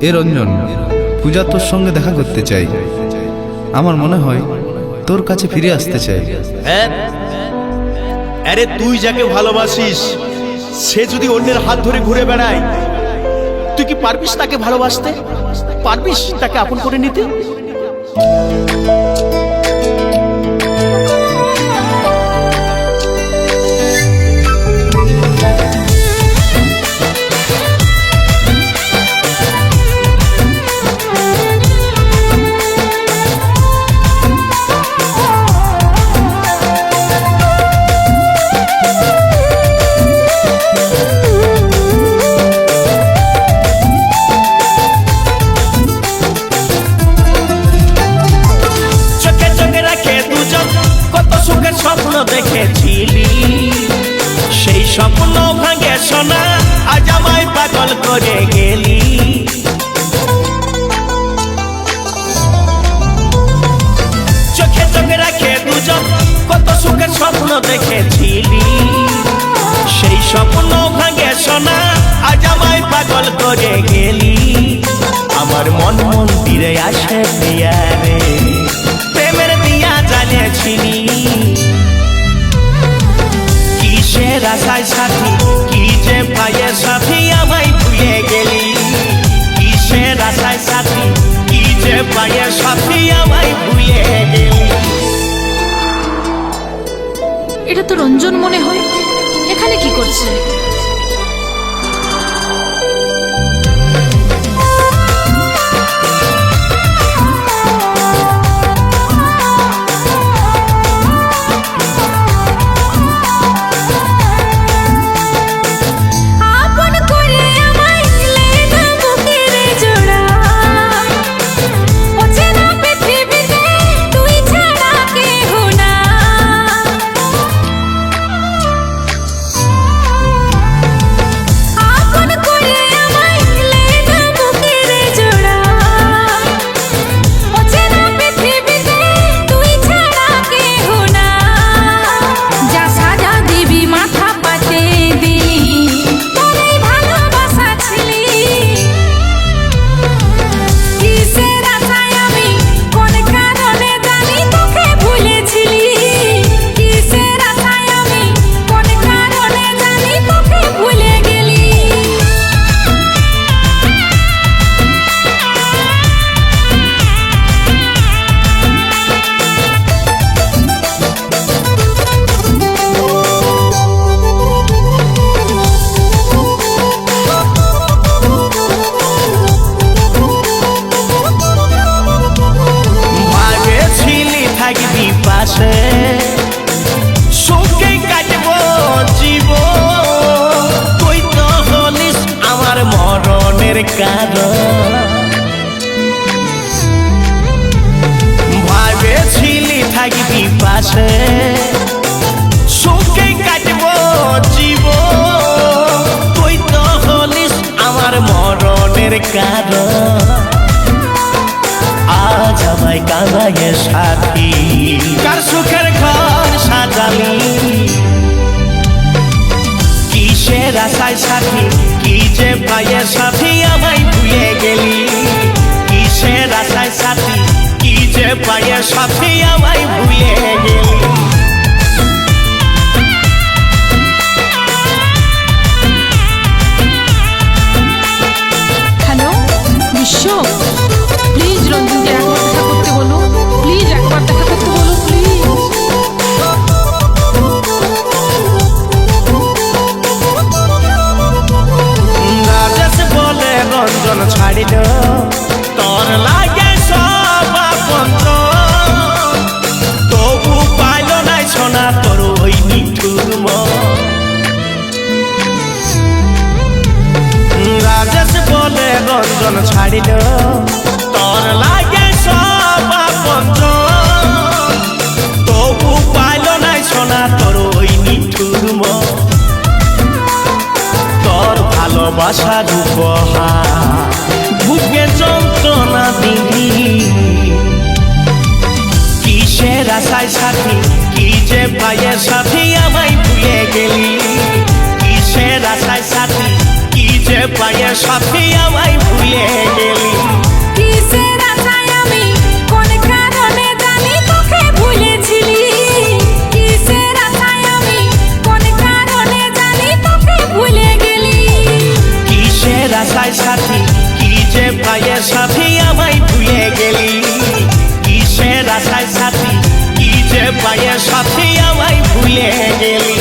এ রঞ্জন, পূজা তোর সঙ্গে দেখা করতে চাই। আমার মনে হয় তোর কাছে ফিরে আসতে চাই। আরে তুই যাকে ভালোবাসিস সে যদি অন্যের হাত ধরে ঘুরে বেড়ায়, তুই কি পারবিস তাকে ভালোবাসতে? পারবিস তাকে আপন করে নিতে? স্বপ্ন দেখেছিলি, সেই স্বপ্ন ভাঙে সোনা, আজ আমায় পাগল করে গেলি। চোখে চোখে রাখে দুজন, কত সুখের স্বপ্ন দেখেছিলি, সেই স্বপ্ন ভাঙে সোনা, আজ আমায় পাগল করে গেলি। আমার মন মন্দিরে আসে প্রিয়া রে, প্রেমের দিয়া জ্বালিয়েছিলি। কিসের আশায় সাথী, কি যে পায়ে সাথী, আমায় ভুলে গেলি। কিসের আশায় সাথী, কি যে পায়ে সাথী, আমায় ভুলে গেলি। এটা তো রঞ্জন মনে হয়, এখানে কি করছে? সুখে কাটবো জীবন, তুই তো হলিস আমার মরণের কারণ। ভাবেছিলি থাকবি পাশে, সুখে কাটবো জীবন, তুই তো হলিস আমার মরণের কারণ। আজ আমায় কাঁদায়ে সাথী, কার সুখের ঘর সাজালি। কিসের আশায় সাথী, কি যে পায়ে সাথী, আমায় ভুলে গেলি। কিসের আশায় সাথী, কি যে পায়ে সাথী, আমায় ভুলে গেলি। হ্যালো বিশ্ব, প্লিজ রঞ্জনকে একবার দেখা করতে বলো, প্লিজ একবার দেখা করতে বলো, প্লিজ। রাজেশ বলে রঞ্জন ছাড়িল, তোর লাগে সব আপনজন, তবু পাইল নাই সোনা তোর ওই নিঠুর মন। রাজেশ বলে রঞ্জন ছাড়িল, তোর লাগে সব আপনজন, তবু পাইল নাই সোনা তোর ওই নিঠুর মন। তোর ভালোবাসার উপহার বুকে যন্ত্রণা দিলি। কিসের আশায় সাথী, কি যে পায়ে সাথী, আমায় ভুলে গেলি। কিসের আশায় সাথী, কি যে পায়ে সাথী, আমায় ভুলে ভুলে গেলি কিসের আশায় আমি কোন কারণে জানি তোকে ভুলেছিলি কিসের আশায় আমি কোন কারণে জানি তোকে ভুলে গেলি কিসের আশায় সাথী কি যে পায়ে সাথী আমায় ভুলে গেলি কিসের আশায় সাথী কি যে পায়ে সাথী আমায় ভুলে গেলি